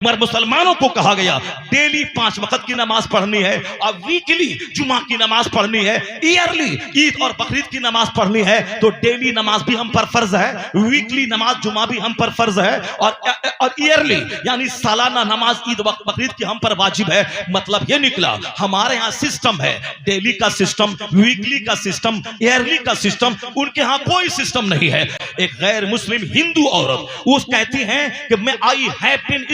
मगर मुसलमानों को कहा गया डेली 5 वक्त की नमाज पढ़नी है और वीकली जुमा की नमाज पढ़नी है, ईयरली ईद और बकरीद की नमाज पढ़नी है। तो डेली नमाज भी हम पर फर्ज है, वीकली नमाज जुमा भी हम पर फर्ज है और ईयरली यानी सालाना नमाज ईद बकरीद की हम पर वाजिब है। मतलब ये निकला हमारे यहाँ सिस्टम है, डेली का सिस्टम, वीकली का सिस्टम, ईयरली का सिस्टम, उनके यहाँ कोई सिस्टम नहीं है। एक गैर मुस्लिम हिंदू औरत वो कहती हैं कि मैं आई हैव बीन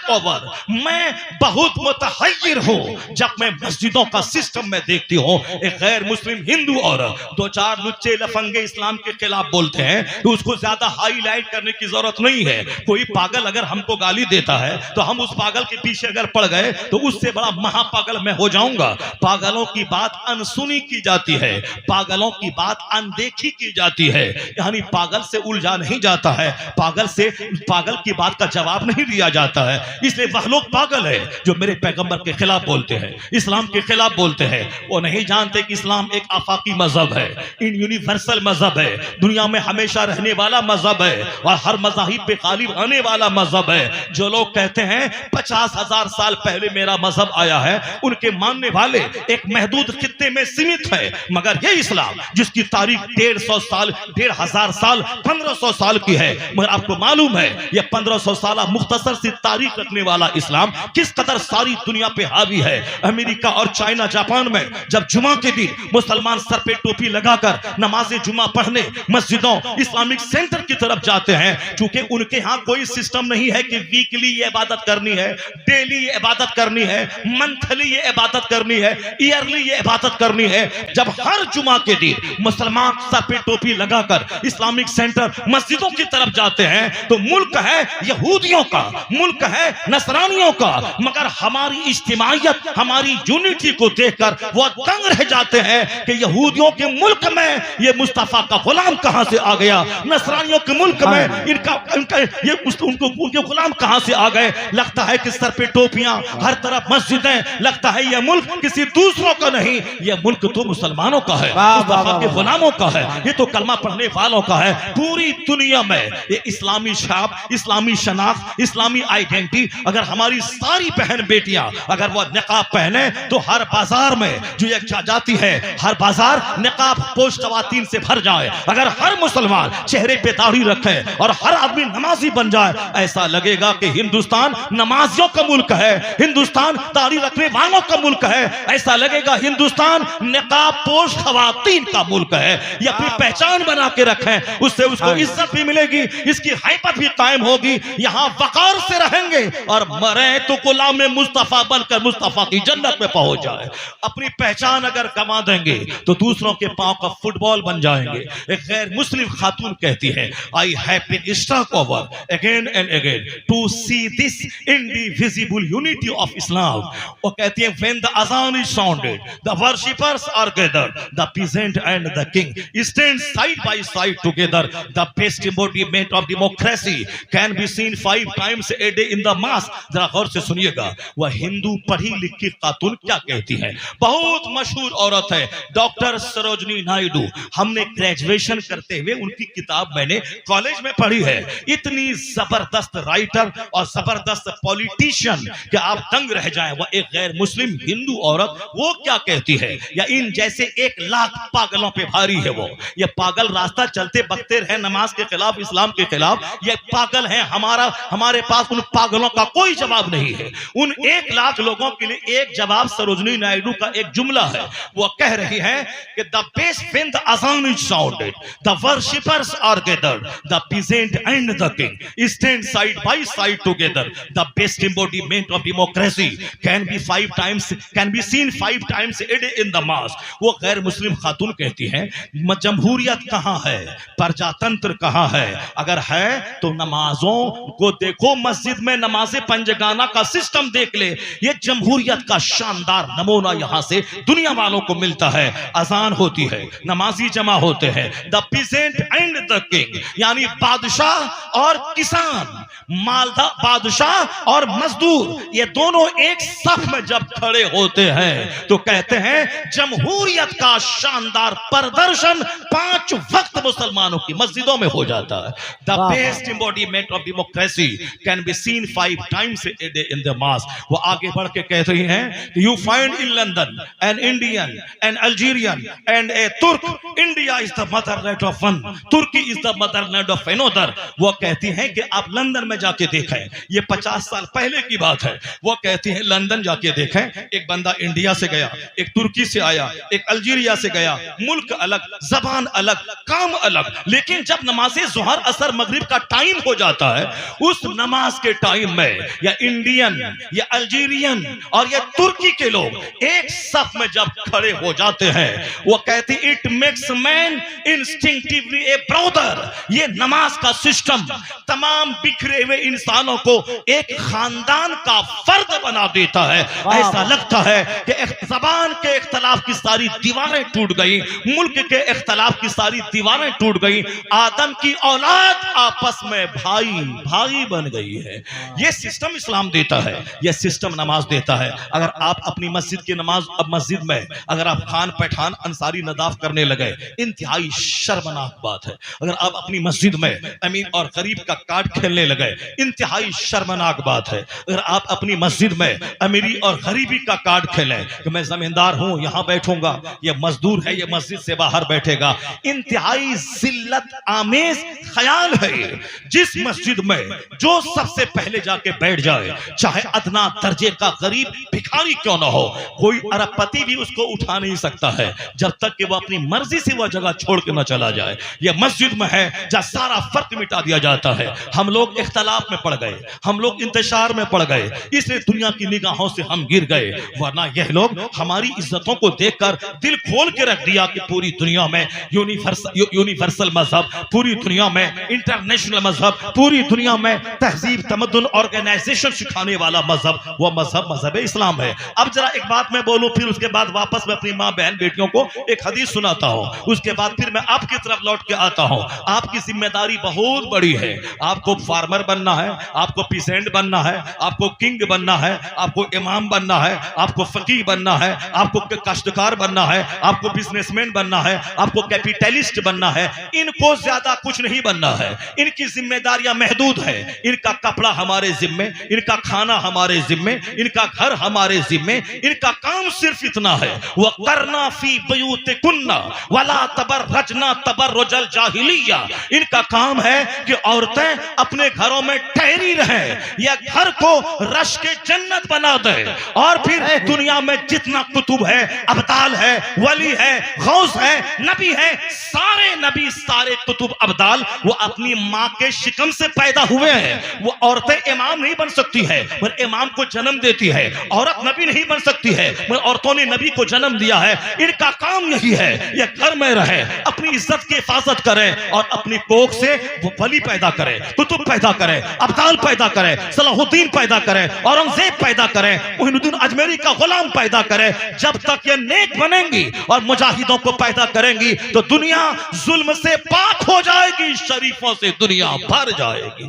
ओवर, मैं बहुत मुतहय्यर हूं जब मैं मस्जिदों का सिस्टम में देखती हूं। एक गैर मुस्लिम हिंदू औरत 2-4 लुच्चे लफंगे इस्लाम के खिलाफ बोलते हैं तो उसको ज्यादा हाईलाइट करने की जरूरत नहीं है। कोई पागल अगर हमको गाली देता है तो हम उस पागल के पीछे अगर पड़ गए तो उससे बड़ा महापागल मैं हो जाऊंगा। पागलों की बात अनसुनी की जाती है, पागलों की बात अनदेखी की जाती है, यानी पागल से उलझा नहीं जाता है, पागल से पागल की बात का जवाब नहीं दिया जाता है। इसलिए वह लोग पागल है जो मेरे पैगंबर के खिलाफ बोलते हैं, इस्लाम के खिलाफ बोलते हैं। वो नहीं जानते कि इस्लाम एक आफाकी मजहब है, इन यूनिवर्सल मजहब है, दुनिया में हमेशा रहने वाला मजहब है और हर मज़ाहिब पे गालिब आने वाला मजहब है। जो लोग कहते हैं 50,000 साल पहले मेरा मजहब आया है, उनके मानने वाले एक महदूद खित्ते में सीमित है। मगर ये इस्लाम जिसकी तारीख 150 साल, 1,500 साल, 1500 साल की है, मगर आपको मालूम है यह 1500 साल मुख्तसर सी तारीख रखने वाला इस्लाम किस कदर सारी दुनिया पे हावी है। अमेरिका और चाइना, जापान में जब जुमा के दिन मुसलमान सर पे टोपी लगाकर नमाज जुमा पढ़ने मस्जिदों इस्लामिक सेंटर की तरफ जाते हैं, क्योंकि उनके यहाँ कोई सिस्टम नहीं है कि वीकली ये इबादत करनी है, डेली ये इबादत करनी है, मंथली ये इबादत करनी है, ईयरली ये इबादत करनी है। जब हर जुमा के दिन मुसलमान सर पे टोपी लगाकर इस्लामिक सेंटर मस्जिदों की तरफ जाते हैं तो मुल्क है यहूदियों का, मुल्क है नसरानियों का, मगर हमारी इज्तिमाइयत, हमारी यूनिटी को देखकर वो दंग रह जाते हैं कि यहूदियों के मुल्क में ये मुस्तफा का गुलाम कहां से आ गया, नसरानियों के मुल्क में इनका ये उनको उनके गुलाम कहां से आ गए। लगता है कि सर पे टोपियां, हर तरफ मस्जिदें, लगता है ये मुल्क किसी दूसरों का नहीं, ये मुल्क तो मुसलमानों का है, मुस्तफा के गुलामों का है, ये तो कलमा पढ़ने वालों का है। पूरी दुनिया में ये इस्लामी छाप, इस्लामी शनाख्त, इस्लामी आइडेंटिटी अगर हमारी सारी बहन बेटियां अगर वो निकाब पहने तो हर बाजार में जो ये जाती है, हर बाजार निकाब पोश खवातीन से भर जाए। अगर हर मुसलमान चेहरे पे दाढ़ी रखे और हर आदमी नमाजी बन जाए, ऐसा लगेगा कि हिंदुस्तान नमाजियों का मुल्क है, हिंदुस्तान दाढ़ी रखने वालों का मुल्क है, ऐसा लगेगा हिंदुस्तान निकाब पोश खवातीन का मुल्क है। ये अपनी पहचान बना के रखें, उससे उसको इज्जत भी मिलेगी, इसकी हैबत भी कायम होगी, यहाँ वकार से रहेंगे और मरे तो गुलाम मुस्तफा बनकर मुस्तफा की जन्नत में पहुंच जाए। अपनी पहचान अगर कमा देंगे तो दूसरों के पांव का फुटबॉल बन जाएंगे। एक गैर मुस्लिम खातून कहती है I have been struck over again and again to see this indivisible unity of Islam. वो कहती है when the azaan is sounded the worshippers are gathered the peasant and the king stand side by side together the best embodiment of democracy can be seen 5 times a day in the mass। जरा गौर से सुनिएगा वह हिंदू पढ़ी लिखी खातून क्या कहती है, बहुत मशहूर औरत है डॉक्टर सरोजनी नायडू। हमने ग्रेजुएशन करते हुए उनकी किताब मैंने कॉलेज में पढ़ी है। इतनी जबरदस्त राइटर और जबरदस्त पॉलिटिशियन कि आप दंग रह जाएं। वह एक गैर मुस्लिम हिंदू औरत वो क्या कहती है, या इन जैसे 1 लाख पागलों पे भारी है वो। ये पागल रास्ता चलते बकते रहे नमाज के खिलाफ, इस्लाम के खिलाफ, ये पागल है। हमारे पास उन पागलों का कोई जवाब नहीं है। उन 1 लाख लोगों के लिए एक जवाब सरोजनी नायडू का एक जुमला है। वो कह रही है कि the best when the azaan is sounded the worshippers are gathered the peasant and the king stand side by side together the best embodiment of democracy can be seen 5 times a day in the mass। वो गैर मुस्लिम खातून कहती है जमहूरियत कहां है, प्रजातंत्र कहां है, अगर है तो नमाजों को देखो, मस्जिद में नमाज़े पंजगाना का सिस्टम देख ले। ये जमहूरियत का शानदार नमूना यहां से दुनिया वालों को मिलता है। अजान होती है, नमाजी जमा होते हैं, the peasant and the king यानी बादशाह और किसान, मालदा बादशाह और मजदूर, ये दोनों एक सफ में जब खड़े होते हैं तो कहते हैं जमहूरियत का शानदार प्रदर्शन 5 वक्त मुसलमानों की मस्जिदों में हो जाता है। The best embodiment of democracy can be seen 5 times a day in the mosque. वो आगे बढ़ के कह रही हैं कि you find in London an Indian, an Algerian and a Turk. India is the motherland of one, Turkey is the motherland of another. वो कहती हैं कि आप लंदन में जाके देखें, ये 50 साल पहले की बात है। वो कहती हैं लंदन जाके देखें, एक बंदा इंडिया से गया, एक तुर्की से आया, एक अल्जीरिया से गया, मुल्क अलग, जबान अलग, काम अलग, लेकिन जब नमाज़े ज़ोहर असर मगरिब का टाइम हो जाता है, उस नमाज के टाइम में या इंडियन या अल्जीरियन और या तुर्की के लोग एक सफ में जब खड़े हो जाते हैं, वो कहती it makes man instinctively A brother. ये नमाज का सिस्टम तमाम बिखरे हुए इंसानों को एक खानदान का फर्द बना देता है। ऐसा लगता है कि ज़बान के इख्तलाफ की सारी दीवारें टूट गई, मुल्क के इख्तलाफ की सारी दीवारें टूट गई, आदम की औलाद आपस में भाई भाई बन गई है। यह सिस्टम इस्लाम देता है, यह सिस्टम नमाज देता है। अगर आप अपनी मस्जिद की नमाज अब मस्जिद में अगर आप खान पठान अंसारी नदाफ करने लगे, इंतहाई शर्मनाक बात है। अगर आप अपनी मस्जिद में अमीर और गरीब का कार्ड खेलने लगे, इंतहाई शर्मनाक बात है। अगर आप अपनी मस्जिद में अमीरी और गरीबी का कार्ड खेलें कि मैं जमींदार हूं यहां बैठूंगा, ये मजदूर है ये मस्जिद से बाहर बैठेगा, इंतहाई जिल्लत आमेज ख्याल है। जिस मस्जिद में जो सबसे पहले जाके बैठ जाए, चाहे अदना दर्जे का गरीब भिखारी क्यों ना हो, कोई अरबपति भी उसको उठा नहीं सकता है जब तक कि वो अपनी मर्जी से वह जगह छोड़ के न चला जाए। यह मस्जिद में है जहां सारा फर्क मिटा दिया जाता है। हम लोग इख्तलाफ में पड़ गए, हम लोग इंतशार में पड़ गए, इसलिए दुनिया की निगाहों से हम गिर गए। वरना यह लोग हमारी इज्जतों को देखकर दिल खोल के रख दिया कि पूरी दुनिया में यूनिवर्सल मजहब, पूरी दुनिया में इंटरनेशनल मजहब, पूरी दुनिया में तहजीब तमद्दुन ऑर्गेनाइजेशन सिखाने वाला मजहब वो मजहब इस्लाम है। अब जरा एक बात मैं बोलूं, फिर उसके बाद वापस मैं अपनी माँ बहन बेटियों को एक हदीस सुनाता हूं, उसके बाद फिर मैं आपकी तरफ लौट के आता हूं। आपकी जिम्मेदारी बहुत बड़ी है। आपको फार्मर बनना है, आपको पीसेंट बनना है, आपको किंग बनना है, आपको इमाम बनना है, आपको फकीह बनना है, आपको काश्तकार बनना है, आपको बिजनेसमैन बनना है, आपको कैपिटलिस्ट बनना है। इनको ज्यादा कुछ नहीं बनना है। इनकी जिम्मेदारियां महदूद है। इनका कपड़ा हमारे जिम्मे, इनका खाना हमारे जिम्मे, इनका घर हमारे जिम्मे। इनका काम सिर्फ इतना है, वह करना फी बयूतिकुन्ना वला तबर्रजना तबर्रुजल जाहिलिया। इनका काम है कि औरतें अपने घरों में ठहरी रहें, या घर को रश के जन्नत बना दे। और फिर दुनिया में जितना कुतुब है, अब्दाल है, वली है, गौस है, नबी है, सारे नबी सारे कुतुब अब्दाल वो अपनी माँ के शिकम से पैदा हुए हैं। वो औरतें इमाम नहीं बन सकती है, मगर इमाम को जन्म देती है। औरत नबी नहीं बन सकती है, मगर औरतों ने नबी को जन्म दिया है। इनका काम यही है, ये घर में रहे, अपनी इज्जत की हिफाजत करें और अपनी कोख से वो वली पैदा करें, कुतुब पैदा करें, अब्दाल पैदा करें, सलाहुद्दीन पैदा करें, औरंगजेब पैदा करें, मोइनुद्दीन अजमेरी का गुलाम पैदा करें। जब तक ये नेक बनेंगी और मुजाहिदों को पैदा करेंगी तो दुनिया जुल्म से पाक हो जाएगी, शरीफों से दुनिया भर जाएगी।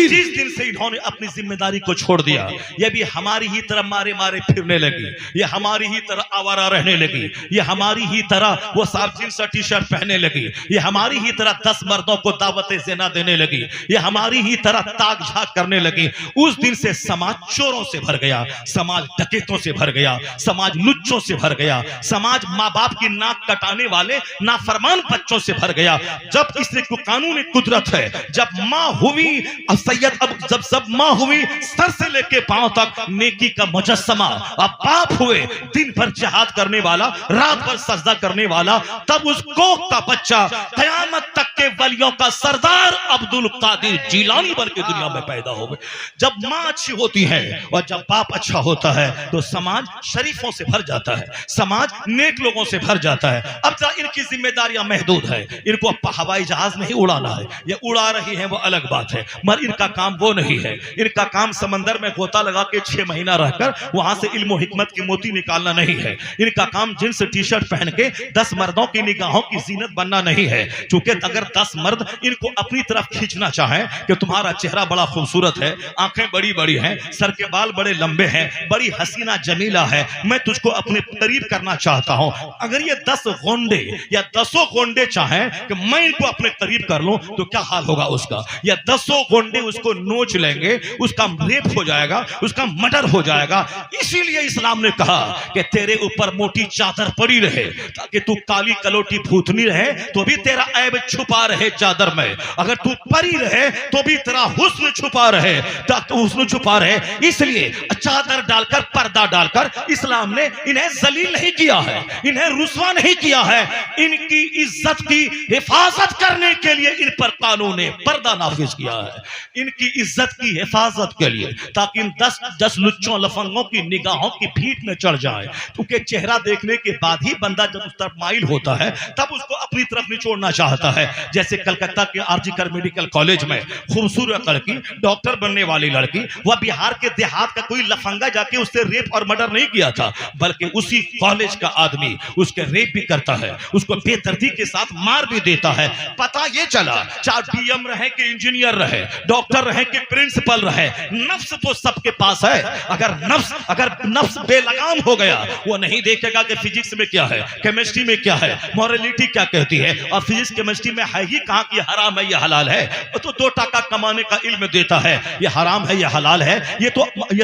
जिस दिन से इन्होंने अपनी जिम्मेदारी को छोड़ दिया, ये भी हमारी ही तरह मारे मारे फिरने लगी, ये हमारी ही तरह आवारा रहने लगी, ये हमारी ही तरह वो साफ जींस और टी शर्ट पहनने लगी, ये हमारी ही तरह 10 मर्दों को दावत ज़िना देने लगी, ये हमारी ही तरह ताक झाक करने लगी। उस दिन से समाज चोरों से भर गया, समाज डकैतों से भर गया, समाज लुच्चों से भर गया, समाज माँ बाप की नाक कटाने वाले नाफरमान बच्चों से भर गया। जब इसलिए कानूनी कुदरत है, जब माँ हुई सैयद, अब जब सब माँ हुई सर से लेके पांव तक नेकी का मुजस्समा, अब बाप हुए दिन भर जिहाद करने वाला, रात भर सजदा करने वाला, तब उस कोख का बच्चा कयामत तक के वलियों का सरदार अब्दुल कादिर जीलानी बन के दुनिया में पैदा हो गए। जब माँ अच्छी होती है और जब बाप अच्छा होता है तो समाज शरीफों से भर जाता है, समाज नेक लोगों से भर जाता है। अब जरा इनकी जिम्मेदारियां महदूद है, इनको हवाई जहाज नहीं उड़ाना है, ये उड़ा रही है वो अलग बात है, मगर इनका काम वो नहीं है। इनका काम समंदर में गोता लगा के 6 महीना रहकर वहां से इल्म और हिकमत की मोती निकालना नहीं है। इनका काम जींस टी शर्ट पहन के 10 मर्दों की निगाहों की जीनत बनना नहीं है। चूंकि अगर 10 मर्द इनको अपनी तरफ खींचना चाहें कि तुम्हारा चेहरा बड़ा खूबसूरत है, आंखें बड़ी बड़ी हैं, सर के बाल बड़े लंबे हैं, बड़ी हसीना जमीला है, मैं तुझको अपने करीब करना चाहता हूं, अगर ये 10 गोंडे या 10 गोंडे चाहें कि मैं इनको अपने करीब कर लूं तो क्या हाल होगा उसका, या 10 गोंडे उसको नोच लेंगे, उसका रेप हो जाएगा, उसका मर्डर हो जाएगा। इसीलिए इस्लाम ने कहा कि तेरे ऊपर मोटी चादर पड़ी रहे ताकि तू काली कलोटी भूतनी रहे तो भी तेरा ऐब छुपा रहे चादर में, अगर तू परी रहे तो भी तेरा हुस्न छुपा रहे, ताकि हुस्न छुपा रहे। इसलिए चादर डालकर, पर्दा डालकर इस्लाम ने इन्हें जलील नहीं किया है, इन्हें रुस्वा नहीं किया है। इनकी इज्जत की हिफाजत करने के लिए इन पर कानून ने पर्दा नाफिज किया है, इनकी इज्जत की हिफाजत के लिए, ताकि इन 10 लुच्चों लफंगों की निगाहों की भीट में चढ़ जाए। क्योंकि चेहरा देखने के बाद ही बंदा जब उस तरफ माइल होता है तब उसको अपनी तरफ निचोड़ना चाहता है। जैसे कलकत्ता के आरजीकर मेडिकल कॉलेज में खूबसूरत लड़की, डॉक्टर बनने वाली लड़की, वह बिहार के देहात का कोई लफंगा जाके उससे रेप और मर्डर नहीं किया था, बल्कि उसी कॉलेज का आदमी उसके रेप भी करता है, उसको बेदर्दी के साथ मार भी देता है। पता ये चला, चाहे डीएम रहे कि इंजीनियर रहे, डॉक्टर रहे कि प्रिंसिपल रहे, नफ्स तो सबके पास है। अगर नफ्स बेलगाम हो गया, वो नहीं देखेगा कि फिजिक्स में क्या है, केमिस्ट्री में क्या है, मोरालिटी क्या कहती है, और फिजिक्स केमिस्ट्री में है ही कहां कि हराम है, ये हलाल है। तो 2 टका कमाने का इल्म देता है, ये हराम है, ये हलाल है। ये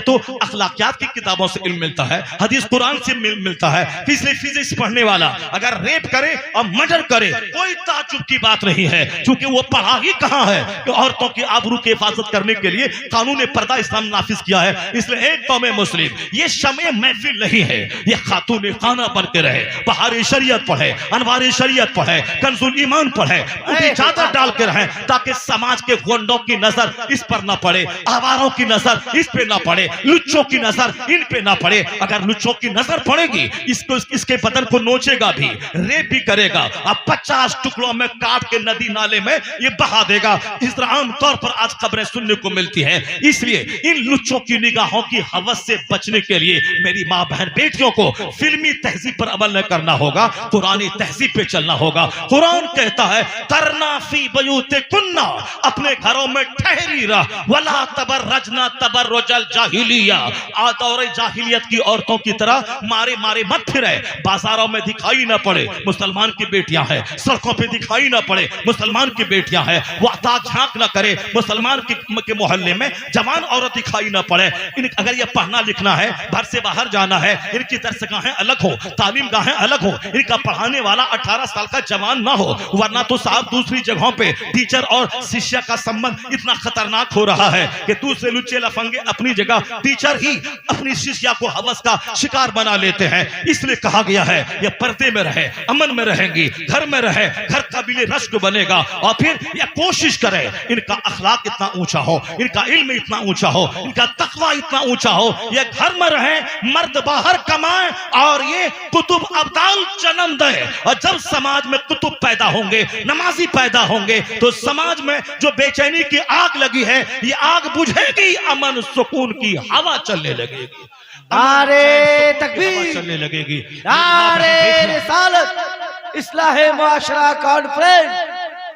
तो अखलाकियात की किताबों से इल्म मिलता है, हदीस कुरान से मिलता है। इसलिए फिजिक्स पढ़ने वाला अगर रेप करे और मर्डर करे, कोई ताज्जुब की बात नहीं है, क्योंकि वो पढ़ा ही कहां है कि औरतों की आबरू की हिफाजत करने के लिए कानून पर्दा इस्लाम नाफिज किया है। इसलिए एक कौम मुस्लिम ये शमे महफिल नहीं है, ये खातून खाना बन के रहे, बहार शरीयत पढ़े, अनवार शरीयत पढ़े, कंजुल ईमान पढ़े, उनकी चादर डाल के रहे, ताकि समाज के गुंडों की नजर इस पर ना पड़े, आवारों की नजर इस पे ना पड़े, लुच्चों की नजर इन पे ना पड़े। अगर लुच्चों की नजर पड़ेगी, इसके बदन को नोचेगा भी, रेप भी करेगा, अब 50 टुकड़ों में काट के नदी नाले में ये बहा देगा। इस तरह आम तौर पर आज खबरें सुनने को मिलती है। इसलिए इन लुच्चों की निगाहों की हवस से बचने के लिए मेरी मां बहन बेटियों को फिल्मी तहजीब पर अमल न करना होगा, कुरानी तहजीब पे चलना होगा। कुरान कहता है, करना फी बयूते कुन्ना, अपने घरों में ठहरी रह, वला तबर्रजना तबर्रुजल जाहिलिया, दौर जाहिलियत की औरतों की तरह मारे मारे मत फिरे, बाजारों में दिखाई ना पड़े मुसलमान की बेटियां हैं, सड़कों पे दिखाई ना पड़े मुसलमान की बेटियां हैं, वो ताक झांक ना करे मुसलमान के मोहल्ले में जवान औरत दिखाई ना पड़े। अगर ये पढ़ना लिखना है, घर से बाहर जाना है, इनकी दरसगाहें अलग हो, तालीम गाहें अलग हो, इनका पढ़ाने वाला 18 साल का जवान ना हो, वरना तो साहब दूसरी जगहों पे टीचर और शिष्य का संबंध इतना खतरनाक हो रहा है कि दूसरे लुच्चे लफंगे अपनी जगह टीचर ही अपनी शिष्या को हवस का शिकार बना लेते हैं। इसलिए कहा गया है ये पर्दे में रहे, अमन में रहेंगी, घर में रहे, घर काबिले रश्क बनेगा। और फिर ये कोशिश करे इनका अखलाक इतना ऊंचा हो, इनका इल्म इतना ऊंचा हो, इनका तकवा इतना ऊंचा हो, ये घर में रहे, मर्द बाहर कमाए और ये कुतुब अब्दाल जन्म दे। और जब समाज में कुतुब पैदा होंगे, नमाजी पैदा होंगे, तो समाज में जो बेचैनी की आग लगी है, ये आग बुझेगी, अमन सुकून की हवा चलने लगेगी, नारे तकबीर चलने लगेगी, नारे रिसालत, इस्लाह मुआशरा कॉन्फ्रेंस,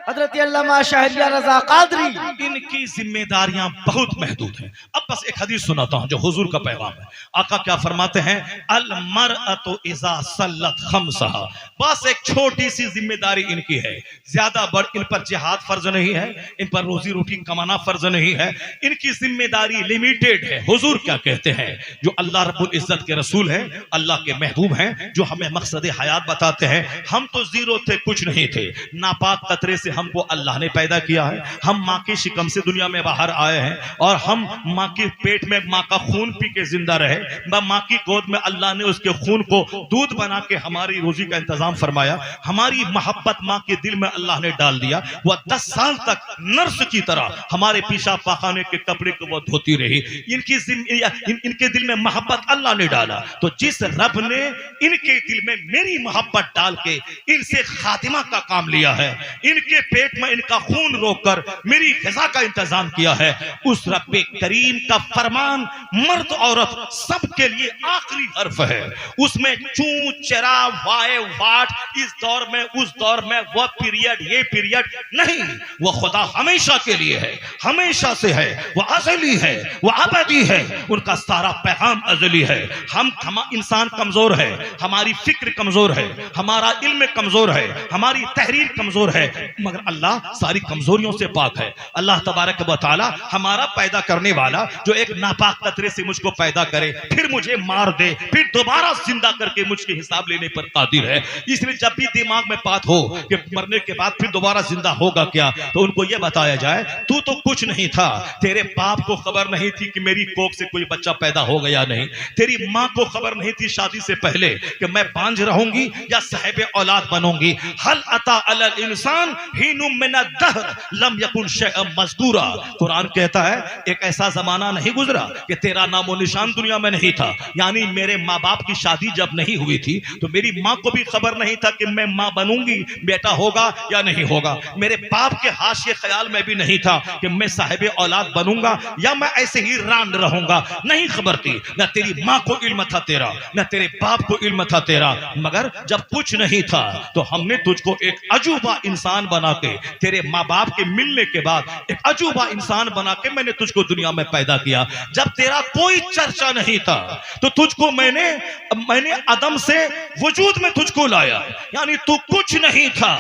हजरत अल्लामा शाहरिया रजा कादरी। इनकी जिम्मेदारियां बहुत महदूद हैं। अब बस एक हदीस सुनाता हूं जो हुजूर का पैगाम है। आका क्या फरमाते हैं, अल मरअतु इज़ा सल्लत खम्सहा, बस एक छोटी सी जिम्मेदारी इनकी है, ज्यादा बड़ इन पर जिहाद फर्ज नहीं है, इन पर रोजी रोटी कमाना फर्ज नहीं है, इनकी जिम्मेदारी लिमिटेड है। हुजूर क्या कहते हैं, जो अल्लाह रब्बुल इज्जत के रसूल हैं, अल्लाह के महबूब हैं, जो हमें मकसद हयात बताते हैं, हम तो जीरो थे, कुछ नहीं थे, नापाक कतरे से हमको अल्लाह ने पैदा किया है, हम माँ की शिकम से दुनिया में बाहर आए हैं, और हम माँ के पेट में माँ का खून पी के जिंदा रहे, माँ की गोद में अल्लाह ने उसके खून को दूध बना के हमारी रोजी का इंतजाम फरमाया, हमारी मोहब्बत माँ के दिल में अल्लाह ने डाल दिया, वह 10 साल तक नर्स की तरह हमारे पेशाब पाखाने के कपड़े को वो धोती रही। इनके दिल में मोहब्बत अल्लाह ने डाला, तो जिस रब ने इनके दिल में मेरी मोहब्बत डाल के इनसे खातिमा का काम लिया है, इनके इनके पेट में इनका खून रोककर मेरी ग़िज़ा का इंतजाम किया है, उस रब्बे करीम का फरमान मर्द औरत सबके लिए आखिरी हर्फ है। उसमें चू चरा वाए वाट, इस दौर में उस दौर में, वह पीरियड ये पीरियड नहीं, वह खुदा हमेशा के लिए है, हमेशा से है, वह अज़ली है, वह अबदी है, उनका सारा पैगाम अज़ली है। हम इंसान कमजोर है, हमारी फिक्र कमजोर है, हमारा इल्म कमजोर है, हमारी तहरीर कमजोर है, मगर अल्लाह सारी कमजोरियों से पाक है। अल्लाह तबारक व तआला हमारा पैदा करने वाला जो एक नापाक कतरे से मुझको पैदा करे, फिर मुझे मार दे, फिर दोबारा जिंदा करके मुझके हिसाब लेने पर कादिर है। इसलिए जब भी दिमाग में बात हो कि मरने के बाद फिर दोबारा जिंदा होगा क्या, तो उनको यह बताया जाए तू तो कुछ नहीं था, तेरे बाप को खबर नहीं थी कि मेरी कोख से कोई बच्चा पैदा हो गया नहीं, तेरी माँ को खबर नहीं थी शादी से पहले कि मैं बांझ रहूंगी या साहिब औलाद बनूंगी। हल अता अलल इंसान हीनुम मिन दहर लम यकुन शैअन मज़कूरा। कुरान कहता है एक ऐसा जमाना नहीं गुजरा कि तेरा नामो निशान दुनिया में नहीं था, यानी मेरे माँ बाप की शादी जब नहीं हुई थी तो मेरी माँ को भी खबर नहीं था कि मैं माँ बनूंगी, बेटा होगा या नहीं होगा। मेरे बाप के हाशिए ख्याल में भी नहीं था कि मैं साहिब औलाद बनूंगा या मैं ऐसे ही रांड रहूंगा, नहीं खबर थी। न तेरी माँ को इल्म था तेरा, न तेरे बाप को इल्म था तेरा, मगर जब कुछ नहीं था तो हमने तुझको एक अजूबा इंसान बना के, तेरे माँ बाप के मिलने के बाद एक अजूबा इंसान बना के मैंने तुझको दुनिया में पैदा किया। जब तेरा कोई चर्चा नहीं था तो तुझको मैंने अदम से वजूद में तुझको लाया, यानी तू कुछ नहीं था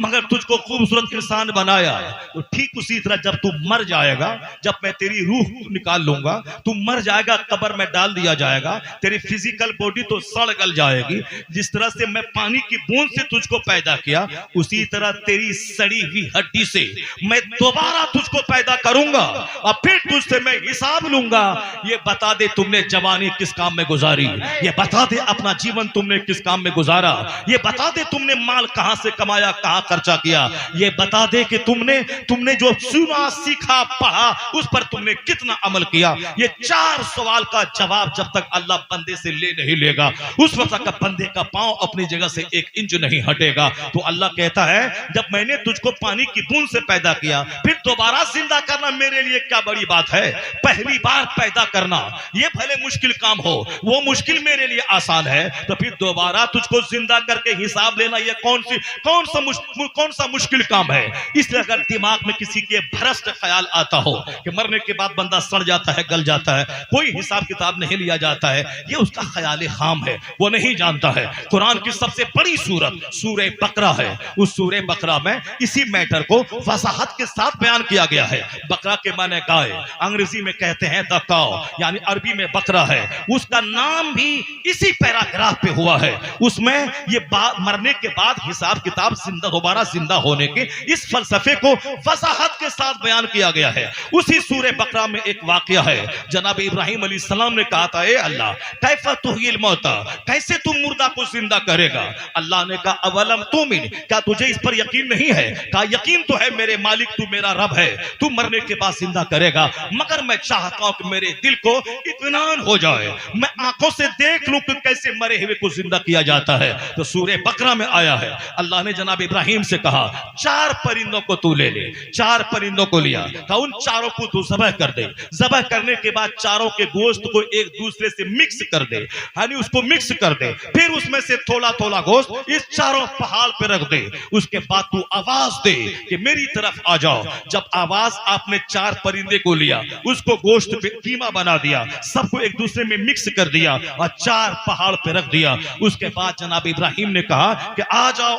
मगर तुझको खूबसूरत इंसान बनाया। तो ठीक उसी तरह जब तू मर जाएगा, जब मैं तेरी रूह निकाल लूंगा, तू मर जाएगा, कब्र में डाल दिया जाएगा, तेरी फिजिकल बॉडी तो सड़ गल जाएगी। जिस तरह से मैं पानी की बूंद से तुझको पैदा किया, उसी तरह तेरी सड़ी हुई हड्डी से मैं दोबारा तुझको पैदा करूंगा और फिर तुझसे मैं हिसाब लूंगा। ये बता दे तुमने जवानी किस काम में गुजारी, ये बता दे अपना जीवन तुमने किस काम में गुजारा, ये बता दे तुमने माल कहां से कमाया, कहां खर्चा किया, ये बता दे कि तुमने जो सुना सीखा पढ़ा उस पर तुमने कितना अमल किया। ये 4 सवाल का जवाब जब तक अल्लाह बंदे से ले नहीं लेगा, उस वक्त तक बंदे का पांव अपनी जगह से 1 इंच नहीं हटेगा। तो अल्लाह कहता है जब मैंने तुझको पानी की बूंद से पैदा किया, फिर दोबारा जिंदा करना मेरे लिए क्या बड़ी बात है। पहली बार पैदा करना ये भले मुश्किल काम हो, वो मुश्किल मेरे लिए आसान है, तो फिर दोबारा तुझको जिंदा करके हिसाब लेना ये कौन सा मुश्किल काम है। इसलिए अगर दिमाग में किसी के भ्रष्ट ख्याल आता हो कि मरने के बाद बंदा सड़ जाता है, गल जाता है, कोई हिसाब किताब नहीं लिया जाता है, ये उसका ख्याल खाम है, वो नहीं जानता है। कुरान की सबसे बड़ी सूरत सूरह बकरा है, उस सूरह बकरा में इसी मैटर को वसाहत के साथ बयान किया गया है। बकरा के माने गाय, अंग्रेजी में कहते हैं द काउ, यानी अरबी में बकरा है। उसका नाम भी इसी पैराग्राफ पे हुआ है। उसमें ये मरने के बाद हिसाब किताब दोबारा जिंदा होने के इस फलसफे को वसाहत के साथ बयान किया गया है। उसी सूरह बकरा में एक वाकया है, जनाब इब्राहिम अलैहिस्सलाम ने कहा था, ए अल्लाह कैफा तुहिल मौता, कैसे तुम मुर्दा को जिंदा करेगा। अल्लाह ने कहा अवलम तुमिन, क्या तुझे इस पर यकीन नहीं है। कहा यकीन तो है मेरे मालिक, तू मेरा रब है, तू मरने के बाद जिंदा करेगा, मगर मैं चाहता हूं कि मेरे दिल को इत्मीनान हो जाए, मैं आंखों से देख लूं कि कैसे मरे हुए को जिंदा किया जाता है। तो सूरह बकरा में आया है, अल्लाह ने जनाब इब्राहिम से कहा 4 परिंदों को तू ले ले। 4 परिंदों को लिया, कहा उन चारों को तू ज़बह कर दे, ज़बह करने के बाद चारों के गोश्त को एक दूसरे से मिक्स कर दे, यानी उसको मिक्स कर दे, फिर उसमें से थोड़ा थोड़ा गोश्त इस चारों पहाड़ पे रख दे। उसके बाद तू आवाज दे कि मेरी तरफ आ जाओ। जब आवाज आपने 4 परिंदे को लिया, उसको गोश्त पे कीमा बना दिया, सबको एक दूसरे में मिक्स कर दिया और 4 पहाड़ पे रख दिया। उसके बाद जनाब इब्राहिम ने कहा कि आ जाओ,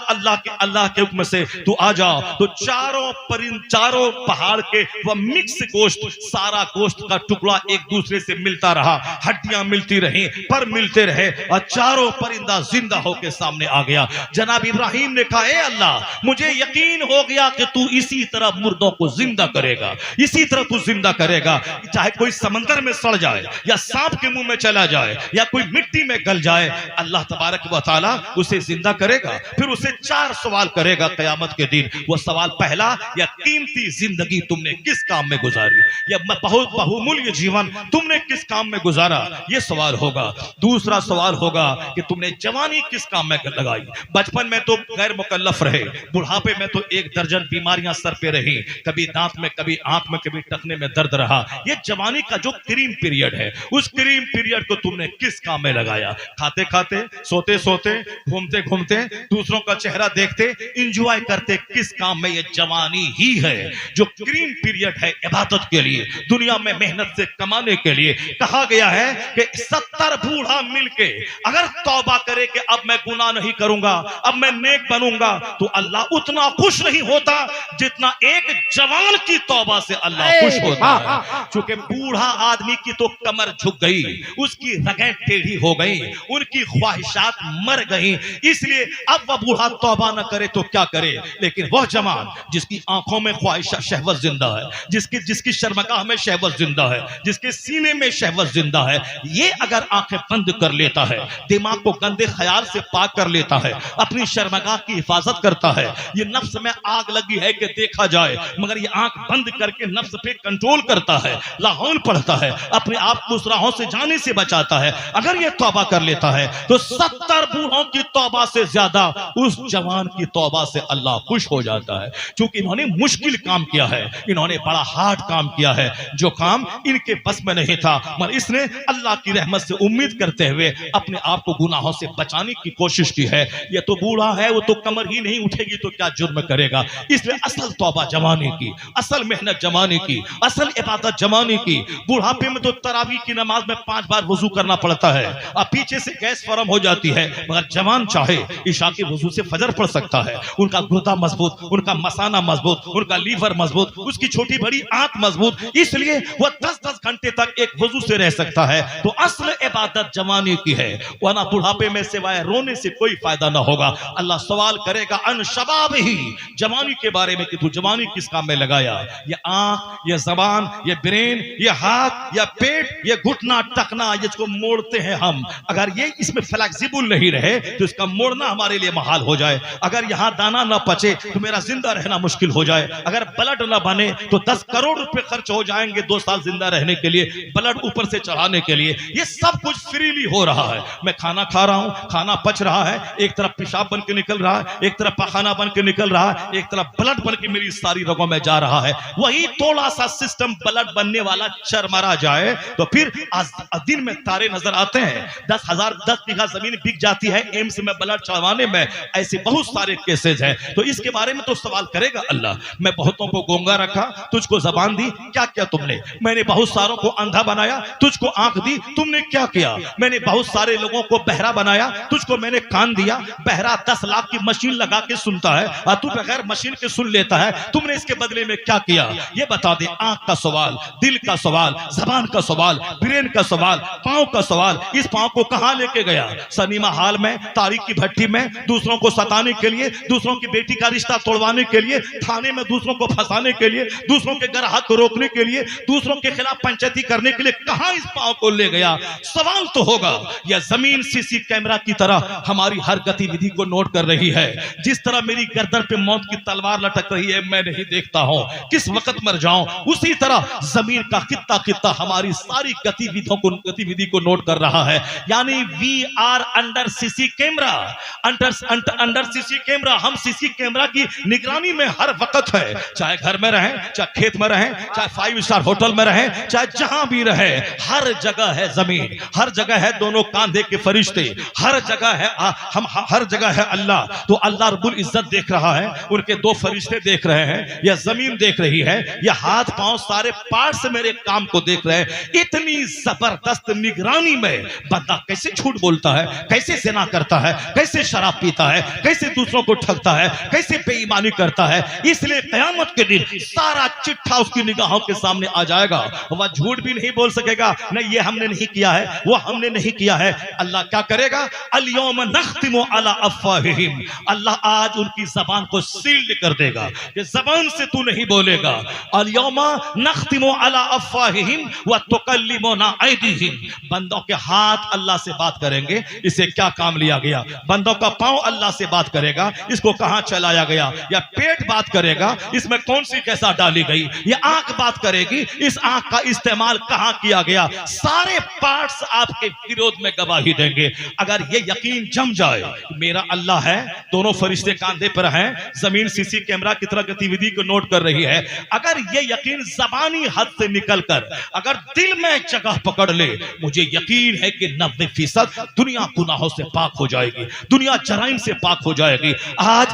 अल्लाह के हुक्म से तू आ जाओ। तो चारों पहाड़ के वह मिक्स गोश्त, सारा गोश्त का टुकड़ा एक दूसरे से मिलता रहा, हड्डियां मिलती रही, पर मिलते रहे और चारों परिंदा जिंदा होकर सामने आ गया। जनाब इब्राहिम ने कहा, ए अल्लाह मुझे यकीन हो गया कि तू इसी तरह मुर्दों को जिंदा करेगा, इसी तरह तू जिंदा करेगा, चाहे कोई समंदर में सड़ जाए, या सांप के मुंह में चला जाए या कोई मिट्टी में गल जाए, अल्लाह तबारक व तआला उसे जिंदा करेगा, फिर उसे 4 सवाल करेगा क़यामत के दिन। वो सवाल पहला, या कीमती जिंदगी तुमने किस काम में गुजारी, या बहुत बहुमूल्य जीवन तुमने किस काम में गुजारा, ये सवाल होगा। दूसरा सवाल होगा कि तुमने जवानी किस काम में लगाई। बचपन में तो गैर मुकल्लफ रहे, बुढ़ापे में तो 1 दर्जन बीमारियां सर पे रही, कभी दांत में, कभी आंख में, कभी टखने में दर्द रहा। ये जवानी का जो क्रीम पीरियड है, उस क्रीम पीरियड को तुमने किस काम में लगाया। खाते खाते, सोते सोते, घूमते घूमते, दूसरों का चेहरा देखते, इंजॉय करते, किस काम में। ये जवानी ही है जो क्रीम पीरियड है इबादत के लिए, दुनिया में मेहनत से कमाने के लिए। कहा गया है कि 70 बूढ़ा मिलके अगर तौबा करे कि अब मैं गुनाह नहीं करूंगा, अब मैं नेक बनूंगा, तो अल्लाह उतना खुश नहीं होता जितना एक जवान की तौबा से अल्लाह खुश होता है। क्योंकि बूढ़ा आदमी की तो कमर झुक गई, उसकी रगें टेढ़ी हो गई, उनकी ख्वाहिशात मर गई, इसलिए अब वह बूढ़ा तौबा न करे तो क्या करे। लेकिन वह जवान जिसकी आंखों में ख्वाहिश शहवत जिंदा है, जिसकी शर्मगाह में शहवत जिंदा है, जिसके सीने में शहवत जिंदा है, ये अगर आंखें बंद कर लेता है, दिमाग को गंदे ख्याल से पाक कर लेता है, अपनी शर्मगाह की हिफाजत करता है, ये नफ्स में आग लगी है कि देखा जाए, मगर ये आंख बंद करके नफ्स पे कंट्रोल करता है, लाहौल पढ़ता है, अपने आप को उस राहों से जाने से बचाता है, अगर ये तौबा कर लेता है तो 70 बूढ़ों की तौबा से ज्यादा उस जवान की तौबा से अल्लाह खुश हो जाता है। क्योंकि इन्होंने मुश्किल काम किया है, इन्होंने बड़ा हार्ड काम किया है, जो काम इनके बस में नहीं था, मगर इसने अल्लाह की रहमत से उम्मीद करते हुए अपने आप को गुनाहों से बचाने की कोशिश की है। ये तो बूढ़ा है, वो तो कमर ही नहीं उठेगी तो क्या जुर्म करेगा। इसलिए असल तौबा जवानी की, असल मेहनत जवानी की, असल इबादत जवानी की। बुढ़ापे में तो तरावी की नमाज में 5 बार वजू करना पड़ता है, अब पीछे से गैस फॉर्म हो जाती है, मगर जवान चाहे ईशा के वजू से फजर पढ़ सकता है। उनका गुर्दा मजबूत, उनका मसाना मजबूत, उनका लीवर मजबूत, उसकी छोटी बड़ी आंत मजबूत, इसलिए वह 10-10 घंटे तक एक वजू से रह सकता है। तो असल इबादत जवानी की है, वरना बुढ़ापे में सिवाय रोने से कोई फायदा ना होगा। अल्लाह सवाल करेगा अन शबाब ही, जवानी के बारे में कि तू जवानी किस काम में लगाया। ये आंख, ये जबान, ये ब्रेन, ये हाथ, ये पेट, ये घुटना टकना, जिसको मोड़ते हैं हम, अगर ये इसमें फ्लेक्सिबल नहीं रहे तो इसका मोड़ना हमारे लिए महाल हो जाए। अगर यहाँ दाना ना पचे तो मेरा जिंदा रहना मुश्किल हो जाए। अगर ब्लड ना बने तो 10 करोड़ रुपए खर्च हो जाएंगे 2 साल जिंदा रहने के लिए, ब्लड ऊपर से चढ़ाने के लिए। ये सब कुछ फ्रीली हो रहा है। मैं खाना खा रहा हूँ, खाना पच रहा है, एक तरफ पेशाब बन के निकल रहा है, एक तरफ पखाना बन के निकल रहा है, एक तरफ ब्लड बन के मेरी सारी रगों में जा रहा है। वही थोड़ा सा सिस्टम ब्लड बनने वाला चरमरा जाए तो फिर दिन में तारे नजर आते हैं। 10 बीघा जमीन बिक जाती है एम्स में ब्लड चढ़वाने में। ऐसे बहुत सारे केसेस हैं। तो इसके बारे में तो सवाल करेगा अल्लाह। मैं बहुतों को गूंगा रखा, तुझको जबान दी, क्या किया तुमने। मैंने बहुत सारों को अंधा बनाया, तुझको आंख दी, तुमने क्या किया। मैंने बहुत सारे लोगों को बहरा बनाया, तुझको मैंने कान दिया। बहरा 10 लाख की मशीन लगा के सुनता है और तू बगैर मशीन के सुन लेता है, तुमने इसके बदले में क्या किया। ये बता दे। आंख का सवाल, दिल का सवाल, जबान का सवाल, ब्रेन का सवाल, पांव का सवाल। इस पांव को कहां लेके गया। सनीमा हाल में, तारीख की भट्टी में, दूसरों को सताने के लिए, दूसरों की बेटी का रिश्ता तोड़वाने के लिए, थाने में दूसरों को फंसाने के लिए, दूसरों के ग्राहक को रोकने के लिए, दूसरों के खिलाफ पंचायती करने के लिए कहां इस पांव को ले गया। सवाल तो होगा। यह जमीन सीसी कैमरा की तरह हमारी हर गतिविधि को नोट कर रही है। जिस तरह मेरी गर्दन पे मौत की तलवार लटक रही है, मैं नहीं देखता हूं किस वक्त मर जाऊं, उसी तरह जमीन का कित्ता कित्ता हमारी सारी गतिविधि को नोट कर रहा है। यानी we are under CC camera, under CC camera. हम सीसी कैमरा की निगरानी में हर वक्त है, चाहे घर में रहें, चाहे खेत में रहें, चाहे 5 स्टार होटल में रहें, चाहे जहां भी रहे, हर जगह है जमीन, हर जगह है दोनों कांधे के फरिश्ते, हर जगह है हम, हर जगह है अल्लाह। तो अल्लाह रब्बुल इज्जत देख रहा है, उनके 2 फरिश्ते देख रहे हैं, यह जमीन देख रही है, यह हाथ पांव सारे पार्ट्स मेरे काम को देख रहे हैं। इतनी जबरदस्त निगरानी में बंदा कैसे झूठ बोलता है, कैसे ज़िना करता है, कैसे शराब पीता है, कैसे दूसरों को ठगता है, कैसे बेईमानी करता है। इसलिए क़यामत के दिन सारा चिट्ठा उसकी निगाहों के सामने आ जाएगा। वह झूठ भी नहीं बोल सकेगा, नहीं ये हमने नहीं किया है, वो हमने नहीं किया है। अल्लाह क्या करेगा। अल-यौम नख्तिमु अला अफ़वाहिहिम, अल्लाह आज उनकी जबान को सील्ड कर देगा कि जबान से तू नहीं बोलेगा। अल-यौम नख्तिमु अला अफ़वाहिहिम व तुकल्लिमुना युकल्लिमुना ऐदीहिम, बंदों के हाथ अल्लाह से बात करेंगे, इसे क्या काम लिया गया। बंदों का पांव अल्लाह से बात करेगा, इसको कहां चलाया गया। या पेट बात करेगा, इसमें कौन सी कैसा डाली गई। या आंख बात करेगी, इस आंख का इस्तेमाल कहां किया गया। सारे पार्ट्स आपके विरोध में गवाही देंगे। अगर ये यकीन जम जाए मेरा अल्लाह है, दोनों फरिश्ते कांधे पर हैं, जमीन सीसी कैमरा की तरह गतिविधि को नोट कर रही है, अगर ये यकीन जबानी हद से निकलकर अगर दिल में जगह पकड़ ले, मुझे यकीन है कि 90% दुनिया गुनाहों से पाक हो जाएगी, दुनिया जराइम से पाक हो जाएगी। आज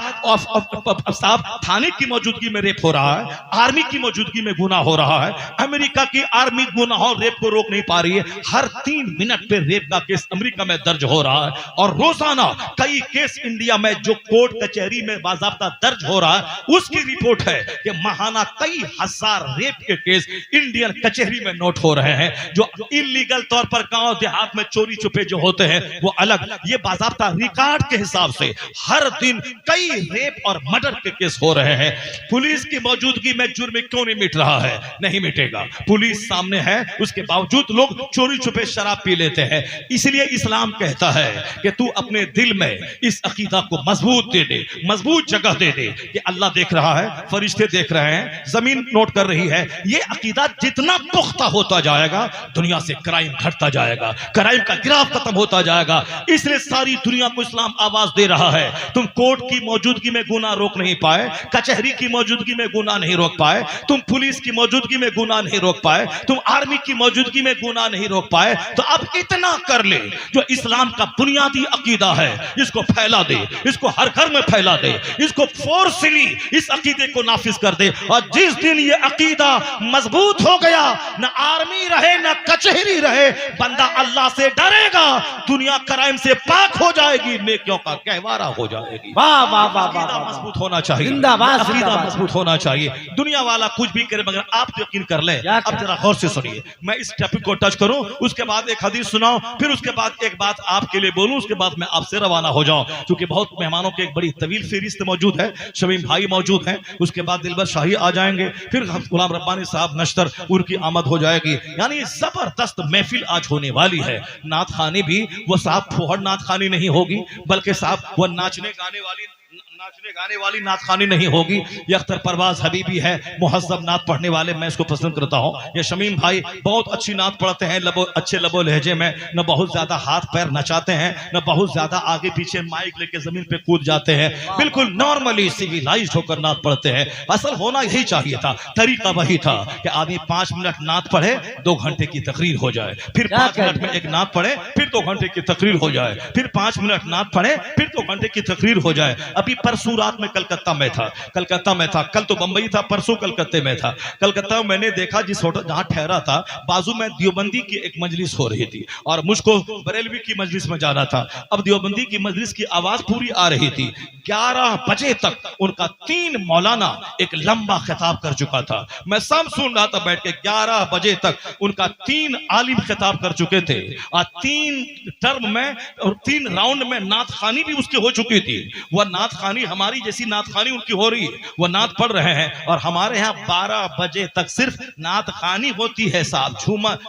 साहब थाने की मौजूदगी में रेप हो रहा है, आर्मी की मौजूदगी में गुनाह हो रहा है। अमेरिका की आर्मी गुनाहों रेप को रोक नहीं पा रही है। हर 3 मिनट पे रेप का केस अमेरिका में दर्ज हो रहा है और रोजाना कई केस इंडिया में जो कोर्ट कचहरी में बाज़ाब्ता दर्ज हो रहा है, उसकी रिपोर्ट है कि महाना कई हजार रेप के केस इंडियन कचहरी में नोट हो रहे हैं। जो इलीगल तौर पर गांव देहात में चोरी छुपे जो होते हैं वो अलग, ये बाज़ाब्ता रिकॉर्ड के हिसाब से हर दिन कई रेप और मर्डर के केस हो रहे हैं। पुलिस की मौजूदगी में जुर्म क्यों नहीं मिट रहा है? नहीं मिटेगा। पुलिस सामने है, उसके बावजूद लोग चोरी छुपे शराब पी लेते हैं। इसलिए इस्लाम कहता है कि तू अपने दिल में इस अकीदा को मजबूत दे दे, मजबूत जगह दे दे कि अल्लाह देख रहा है, फरिश्ते देख रहे हैं, जमीन नोट कर रही है। ये अकीदा जितना पुख्ता होता जाएगा, दुनिया से क्राइम घटता जाएगा, क्राइम का गिराफ खत्म होता जाएगा। इसलिए सारी दुनिया को इस्लाम आवाज दे रहा है। तुम कोर्ट की मौजूदगी में गुनाह रोक नहीं पाए, कचहरी की मौजूदगी में गुनाह नहीं रोक पाए, तुम पुलिस की मौजूदगी में गुनाह नहीं रोक पाए, तुम आर्मी की मौजूदगी में गुनाह नहीं रोक पाए, तो अब इतना कर ले जो इस्लाम का बुनियादी अकीदा है, इसको फैला दे, इसको हर घर में फैला दे, इसको फोर्सली इस अकीदे को नाफिज कर दे। और जिस दिन ये अकीदा मजबूत हो गया, न आर्मी रहे न कचहरी रहे, बंदा अल्लाह से डरेगा, दुनिया क्राइम से पाक हो जाएगी, नेकियों का कहवारा हो जाएगी। वाह वाह वाह वाह, मजबूत होना चाहिए, जिंदाबाद, अकीदा जिंदाबाद। मजबूत होना चाहिए। दुनिया वाला कुछ भी करे मगर आप तो यकीन कर लें। अब जरा गौर से सुनिए, मैं इस टॉपिक को टच करूं, उसके बाद एक हदीस सुनाऊं, फिर उसके बाद एक बात आपके लिए बोलूं, उसके बाद मैं आपसे रवाना हो जाऊं। क्योंकि बहुत मेहमानों की एक बड़ी तवील फहरिस्त मौजूद है, शमीम भाई मौजूद हैं, उसके बाद दिलबर शाही आ जाएंगे, फिर गुलाम रब्बानी साहब नश्तर उनकी आमद हो जाएगी। यानी जबरदस्त महफिल आज होने वाली है। नात खानी भी वो साहब फुहड़ नात खानी नहीं होगी, बल्कि साहब वो नाचने गाने वाली नात खानी नहीं होगी। ये अख्तर परवाज हबीबी है, मुहज्जब नात पढ़ने वाले, मैं इसको पसंद करता हूँ। ये शमीम भाई बहुत अच्छी नात पढ़ते हैं, अच्छे लबो लहजे में, न बहुत ज्यादा हाथ पैर नचाते हैं, न बहुत ज्यादा आगे पीछे माइक लेके जमीन पे कूद जाते हैं, बिल्कुल नॉर्मली सिविलाइज्ड होकर नात पढ़ते हैं। असल होना यही चाहिए था, तरीका वही था कि आदमी 5 मिनट नात पढ़े, 2 घंटे की तकरीर हो जाए, फिर 5 मिनट में एक नात पढ़े, फिर 2 घंटे की तकरीर हो जाए, फिर 5 मिनट नात पढ़े, फिर 2 घंटे की तकरीर हो जाए। अभी परसों रात में कलकत्ता में था, कल तो बंबई था, परसों कलकत्ते में था। कलकत्ता में मैंने देखा जिस होटल जहां ठहरा था, बाजू में देवबंदी की एक मजलिस हो रही थी और मुझको बरेलवी की मजलिस में जाना था। अब देवबंदी की मजलिस की आवाज पूरी आ रही थी। 11 बजे तक उनका 3 मौलाना एक लंबा खिताब कर चुका था। मैं सब सुन रहा था बैठ के। 11 बजे तक उनका 3 आलिम खिताब कर चुके थे और 3 टर्म में और 3 राउंड में नात खानी भी उसकी हो चुकी थी। वह नात खानी हमारी जैसी नात खानी उनकी हो रही है, वो नात पढ़ रहे हैं। और हमारे यहाँ 12 बजे तक सिर्फ नात खानी होती है साहब,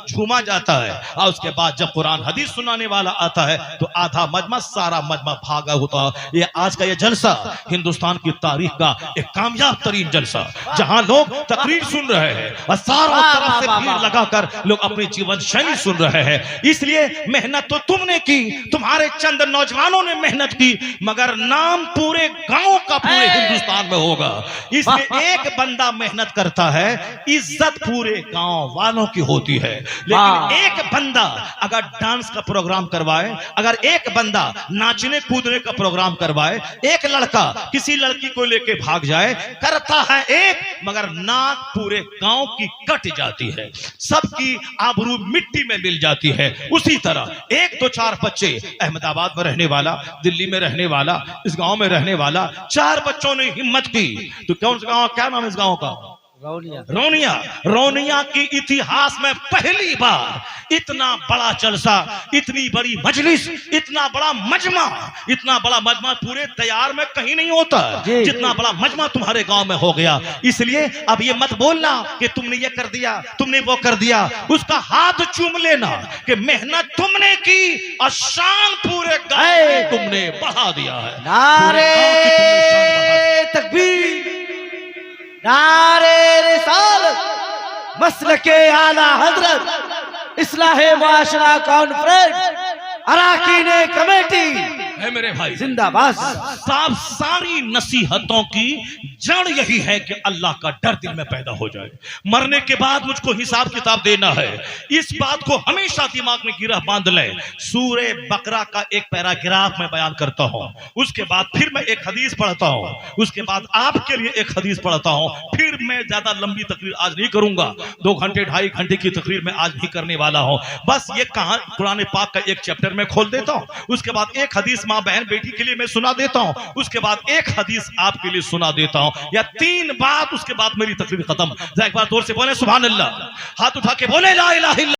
झूमा जाता है। और उसके बाद जब कुरान हदीस सुनाने वाला आता है तो आधा मजमा सारा मजमा भागा होता है। ये आज का ये जलसा हिंदुस्तान की तारीख का एक कामयाब तरीन जलसा, जहां लोग तकरीर सुन रहे हैं और सारों तरफ से भीड़ लगाकर लोग अपनी जीवन शैली सुन रहे हैं। इसलिए मेहनत तो तुमने की, तुम्हारे चंद नौजवानों ने मेहनत की, मगर नाम पूरे गांव का पूरे हिंदुस्तान में होगा। इसलिए एक बंदा मेहनत करता है, इज्जत पूरे गांव वालों की होती है। लेकिन एक बंदा अगर डांस का प्रोग्राम करवाए, अगर एक बंदा नाचने कूदने का प्रोग्राम करवाए, एक लड़का किसी लड़की को लेके भाग जाए, करता है एक, मगर नाक पूरे गांव की कट जाती है, सबकी आबरू मिट्टी में मिल जाती है। उसी तरह 1 2 4 बच्चे, अहमदाबाद में रहने वाला, दिल्ली में रहने वाला, इस गांव में रहने वाला, 4 बच्चों ने हिम्मत की। तो कौन सा गांव, क्या नाम है इस गांव का? रोनिया के इतिहास में पहली बार इतना बड़ा जलसा, इतनी बड़ी मजलिस, इतना बड़ा मजमा पूरे तैयार में कहीं नहीं होता जितना बड़ा मजमा तुम्हारे गांव में हो गया। इसलिए अब ये मत बोलना कि तुमने ये कर दिया, तुमने वो कर दिया। उसका हाथ चूम लेना कि मेहनत तुमने की और शान पूरे गांव में तुमने बढ़ा दिया है। नारे तकबीर, नारे रिसालत, मसलके आला हजरत, इस्लाहे मुआशरा कॉन्फ्रेंस, अराकीन कमेटी है मेरे भाई जिंदाबाद। सारी नसीहतों की जड़ यही है कि अल्लाह का डर दिल में पैदा हो जाए। मरने के बाद मुझको हिसाब किताब देना है, इस बात को हमेशा दिमाग में गिरह बांध लें। सूरे बकरा का एक पैराग्राफ में बयान करता हूं, उसके बाद फिर मैं एक हदीस पढ़ता हूं, उसके बाद आपके लिए एक हदीस पढ़ता हूं, फिर मैं ज्यादा लंबी तकरीर आज नहीं करूंगा। 2 घंटे 2.5 घंटे की तकरीर मैं आज नहीं करने वाला हूं। बस ये कहानी कुरान पाक का एक चैप्टर में खोल देता हूं, उसके बाद एक हदीस माँ बहन बेटी के लिए मैं सुना देता हूं, उसके बाद एक हदीस आपके लिए सुना देता हूं, या 3 बात, उसके बाद मेरी तकरीर खत्म। एक बार जोर से बोले सुभान अल्लाह, हाथ उठा के बोले ला इलाहा इल्लल्लाह।